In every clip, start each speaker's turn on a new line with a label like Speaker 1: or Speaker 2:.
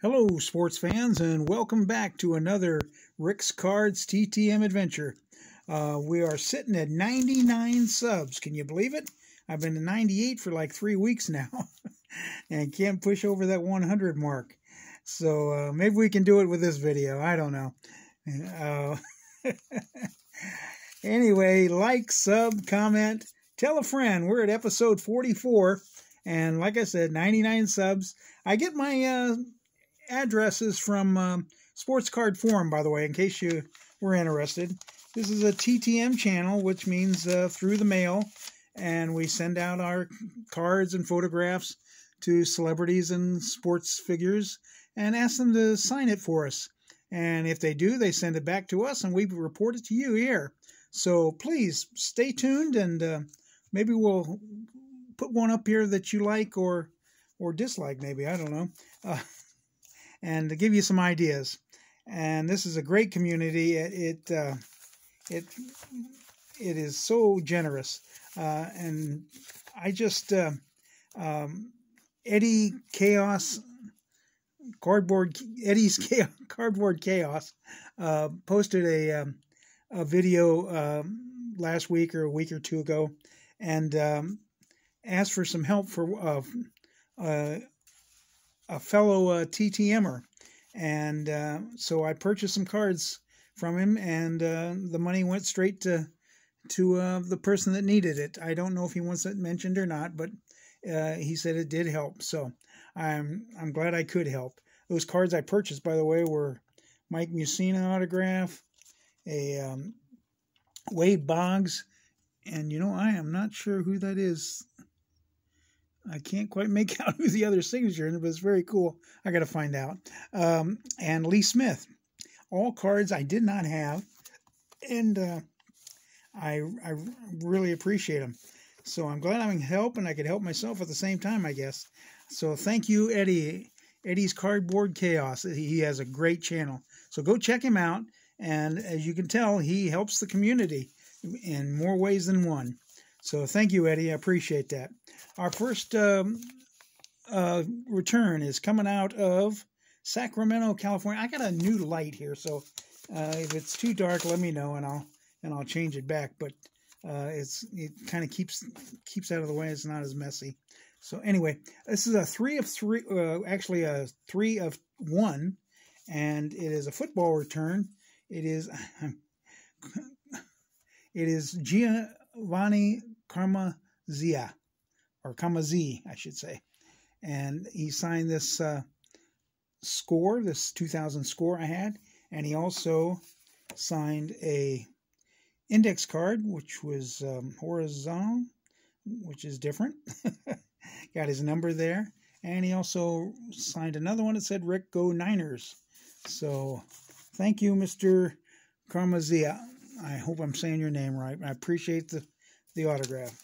Speaker 1: Hello, sports fans, and welcome back to another Rick's Cards TTM adventure. We are sitting at 99 subs. Can you believe it? I've been to 98 for like 3 weeks now, and can't push over that 100 mark. So maybe we can do it with this video. I don't know. Anyway, like, sub, comment, tell a friend. We're at episode 44, and like I said, 99 subs. I get my addresses from Sports Card Forum, by the way, in case you were interested. This is a TTM channel, which means through the mail, and we send out our cards and photographs to celebrities and sports figures and ask them to sign it for us. And if they do, they send it back to us, and we report it to you here. So please stay tuned, and maybe we'll put one up here that you like or dislike, maybe. I don't know. And to give you some ideas. And this is a great community. It is so generous. And I just Eddie's Cardboard Chaos posted a video last week or a week or two ago, and asked for some help for a fellow TTMer, and so I purchased some cards from him, and the money went straight to the person that needed it. I don't know if he wants it mentioned or not, but he said it did help, so I'm glad I could help. Those cards I purchased, by the way, were Mike Mussina autograph, a Wade Boggs, and you know, I am not sure who that is. I can't quite make out who the other signature is, but it's very cool. I got to find out. And Lee Smith. All cards I did not have, and I really appreciate them. So I'm glad I can help, and I could help myself at the same time, I guess. So thank you, Eddie. Eddie's Cardboard Chaos. He has a great channel. So go check him out. And as you can tell, he helps the community in more ways than one. So thank you, Eddie. I appreciate that. Our first return is coming out of Sacramento, California. I got a new light here, so if it's too dark, let me know, and I'll change it back. But it kind of keeps out of the way. It's not as messy. So anyway, this is a 3 of 3, actually a 3 of 1, and it is a football return. It is Giovanni Carmazia, or Kamazi, I should say. And he signed this score, this 2000 score I had, and he also signed a index card, which was horizontal, which is different. Got his number there. And he also signed another one that said, Rick, go Niners. So thank you, Mr. Carmazia. I hope I'm saying your name right. I appreciate the autograph.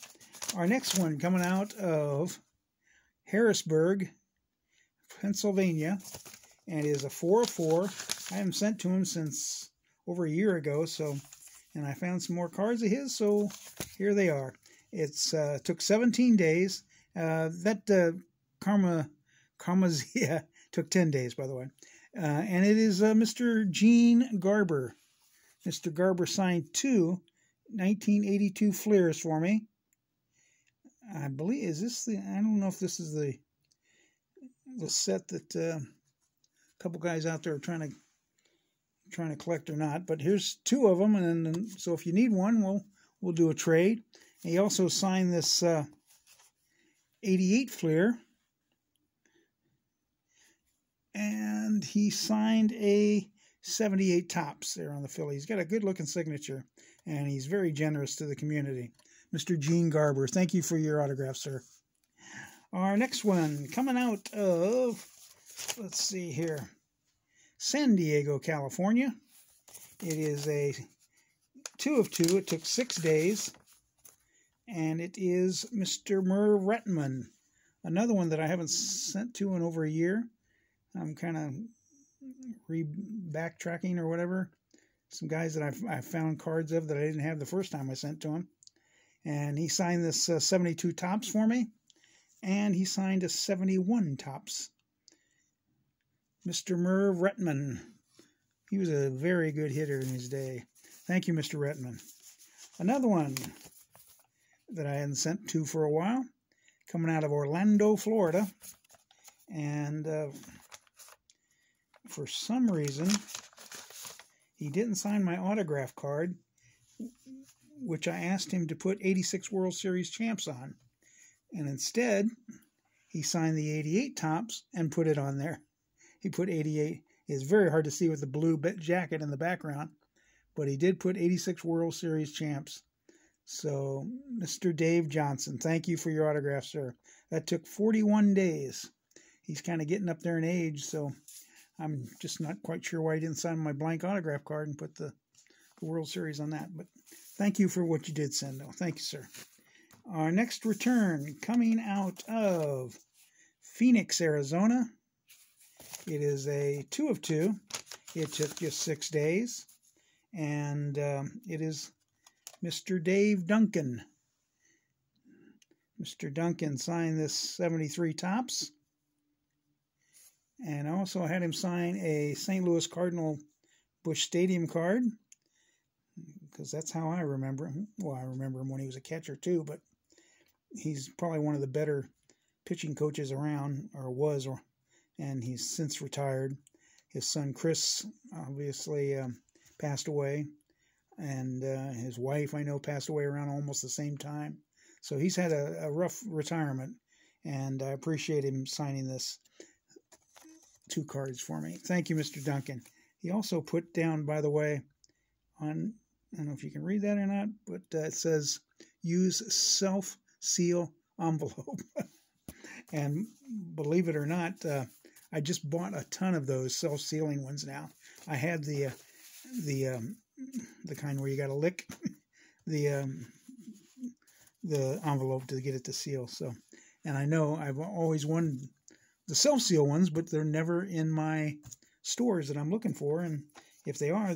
Speaker 1: Our next one coming out of Harrisburg, Pennsylvania, and is a 4 of 4. I haven't sent to him since over a year ago, and I found some more cards of his, so here they are. It's took 17 days. That Carmazia took 10 days, by the way. And it is Mr. Gene Garber. Mr. Garber signed 2 1982 Fleers for me. I believe, is this the, I don't know if this is the set that a couple guys out there are trying to collect or not, but here's 2 of them, and so if you need one, we'll do a trade. He also signed this 88 Fleer, and he signed a 78 Tops there on the Philly. He's got a good looking signature, and he's very generous to the community. Mr. Gene Garber, thank you for your autograph, sir. Our next one coming out of, let's see here, San Diego, California. It is a 2 of 2. It took 6 days, and it is Mr. Merv Rettman, another one that I haven't sent to in over a year. I'm kind of backtracking or whatever. Some guys that I found cards of that I didn't have the first time I sent to him. And he signed this 72 Tops for me. And he signed a 71 Tops. Mr. Merv Rettman. He was a very good hitter in his day. Thank you, Mr. Rettman. Another one that I hadn't sent to for a while, coming out of Orlando, Florida. And for some reason, he didn't sign my autograph card, which I asked him to put 86 World Series champs on. And instead, he signed the 88 tops and put it on there. He put 88. It's very hard to see with the blue jacket in the background, but he did put 86 World Series champs. So, Mr. Dave Johnson, thank you for your autograph, sir. That took 41 days. He's kind of getting up there in age, so I'm just not quite sure why he didn't sign my blank autograph card and put the World Series on that. But thank you for what you did, Sendo. Thank you, sir. Our next return coming out of Phoenix, Arizona. It is a 2 of 2. It took just 6 days. And it is Mr. Dave Duncan. Mr. Duncan signed this 73 tops. And I also had him sign a St. Louis Cardinal Busch Stadium card, because that's how I remember him. Well, I remember him when he was a catcher too, but he's probably one of the better pitching coaches around, or was, and he's since retired. His son Chris obviously passed away, and his wife, I know, passed away around almost the same time. So he's had a rough retirement, and I appreciate him signing this 2 cards for me. Thank you, Mr. Duncan. He also put down, by the way, on, I don't know if you can read that or not, but it says, use self-seal envelope. And believe it or not, I just bought a ton of those self-sealing ones now. I had the kind where you got to lick the envelope to get it to seal. So, and I know I've always wanted the self-seal ones, but they're never in my stores that I'm looking for, and if they are,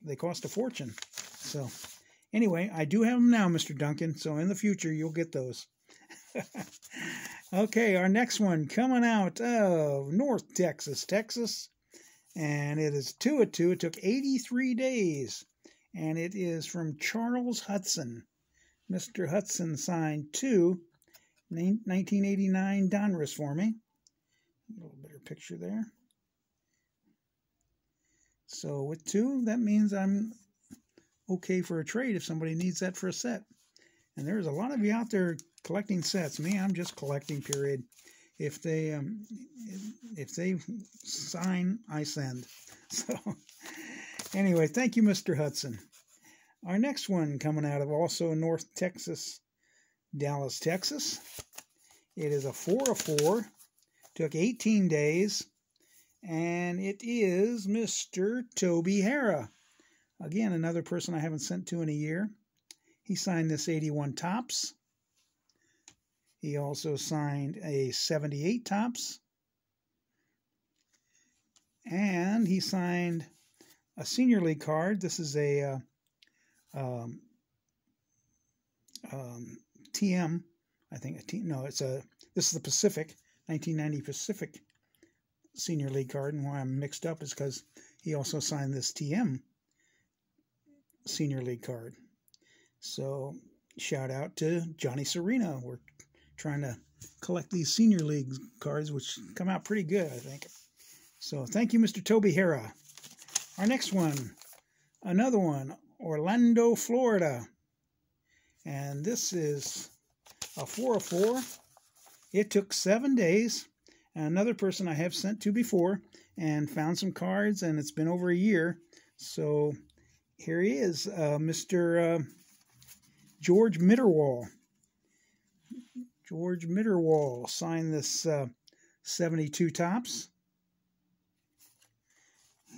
Speaker 1: they cost a fortune. So anyway, I do have them now, Mr. Duncan, so in the future you'll get those. Okay, our next one coming out of North Texas, and it is 2 of 2. It took 83 days, and it is from Charles Hudson. Mr. Hudson signed 2 1989 Donruss for me. A little better picture there. So with 2, that means I'm okay for a trade if somebody needs that for a set. And there's a lot of you out there collecting sets. Me, I'm just collecting, period. If they sign, I send. So anyway, thank you, Mr. Hudson. Our next one coming out of also North Texas, Dallas, Texas. It is a 4 of 4. Took 18 days, and it is Mr. Toby Herrera. Again, another person I haven't sent to in a year. He signed this 81 tops. He also signed a 78 tops. And he signed a Senior League card. This is a TM, I think. This is the Pacific. 1990 Pacific Senior League card, and why I'm mixed up is because he also signed this TM Senior League card. So shout out to Johnny Serena. We're trying to collect these Senior League cards, which come out pretty good, I think. So thank you, Mr. Toby Herrera. Our next one, another one, Orlando, Florida. And this is a 4 of 4. It took 7 days. Another person I have sent to before and found some cards, and it's been over a year. So here he is, Mr. George Mitterwall. George Mitterwall signed this 72 tops.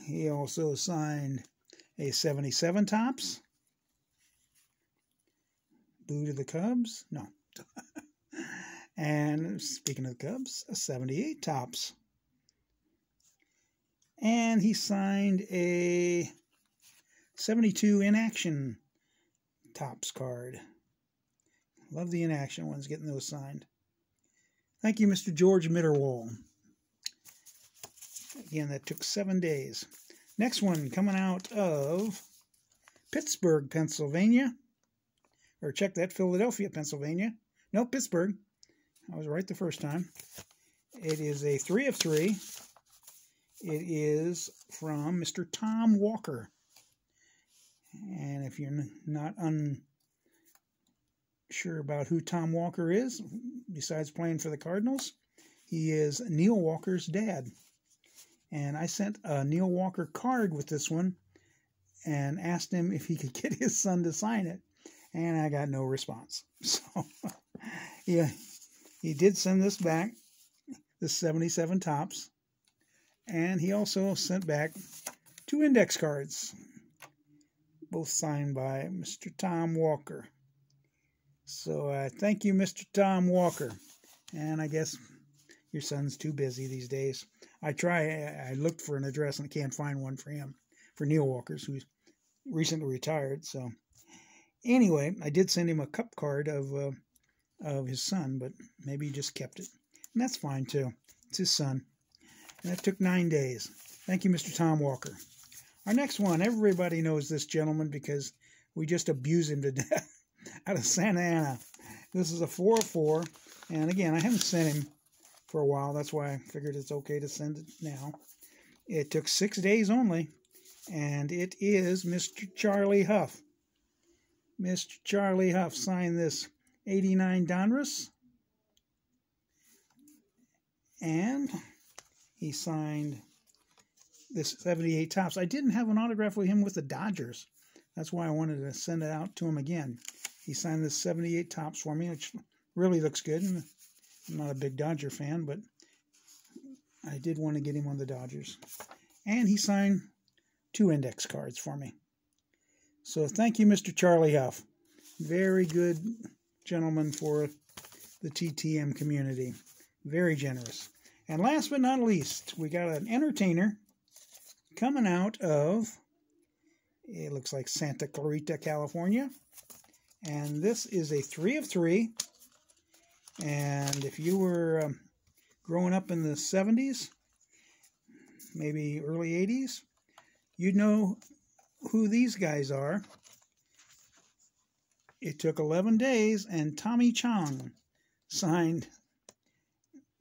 Speaker 1: He also signed a 77 tops. Boo to the Cubs? No. And speaking of the Cubs, a 78 tops. And he signed a 72 in action tops card. Love the in action ones, getting those signed. Thank you, Mr. George Mitterwall. Again, that took 7 days. Next one coming out of Pittsburgh, Pennsylvania. Or check that, Philadelphia, Pennsylvania. No, Pittsburgh. I was right the first time. It is a 3 of 3. It is from Mr. Tom Walker. And if you're not unsure about who Tom Walker is, besides playing for the Cardinals, he is Neil Walker's dad. And I sent a Neil Walker card with this one and asked him if he could get his son to sign it. And I got no response. So, yeah, he did send this back, the 77 tops. And he also sent back 2 index cards, both signed by Mr. Tom Walker. So thank you, Mr. Tom Walker. And I guess your son's too busy these days. I looked for an address and I can't find one for him, for Neil Walker's, who's recently retired. So anyway, I did send him a cup card of his son, but maybe he just kept it. And that's fine too. It's his son. And that took 9 days. Thank you, Mr. Tom Walker. Our next one, everybody knows this gentleman because we just abuse him to death. Out of Santa Ana. This is a 4 of 4. And again, I haven't sent him for a while. That's why I figured it's okay to send it now. It took 6 days only. And it is Mr. Charlie Huff. Mr. Charlie Huff signed this 89 Donruss. And he signed this 78 Topps. I didn't have an autograph with him with the Dodgers. That's why I wanted to send it out to him again. He signed this 78 Topps for me, which really looks good. And I'm not a big Dodger fan, but I did want to get him on the Dodgers. And he signed 2 index cards for me. So thank you, Mr. Charlie Huff. Very good gentleman for the TTM community. Very generous. And last but not least, we got an entertainer coming out of, it looks like Santa Clarita, California. And this is a 3 of 3. And if you were growing up in the 70s, maybe early 80s, you'd know who these guys are. It took 11 days, and Tommy Chong signed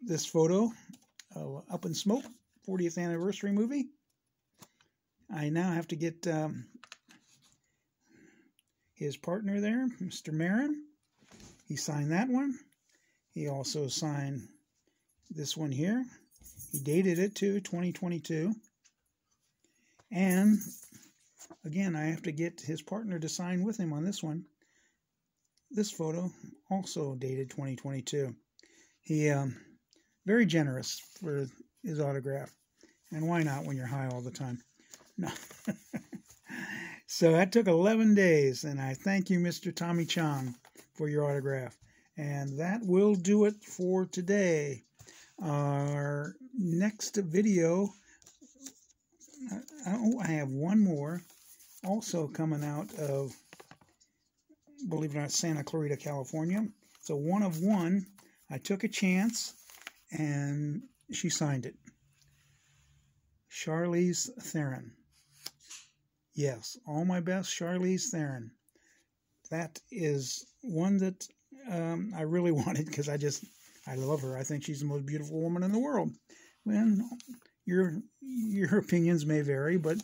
Speaker 1: this photo of Up in Smoke, 40th anniversary movie. I now have to get his partner there, Mr. Marin. He signed that one. He also signed this one here. He dated it to 2022. And again, I have to get his partner to sign with him on this one. This photo also dated 2022. He very generous for his autograph. And why not when you're high all the time? No. So that took 11 days, and I thank you, Mr. Tommy Chong, for your autograph. And that will do it for today. Our next video, I have one more, also coming out of, believe it or not, Santa Clarita, California. It's a 1 of 1. I took a chance, and she signed it. Charlize Theron. Yes, all my best, Charlize Theron. That is one that I really wanted because I love her. I think she's the most beautiful woman in the world. Well, your opinions may vary, but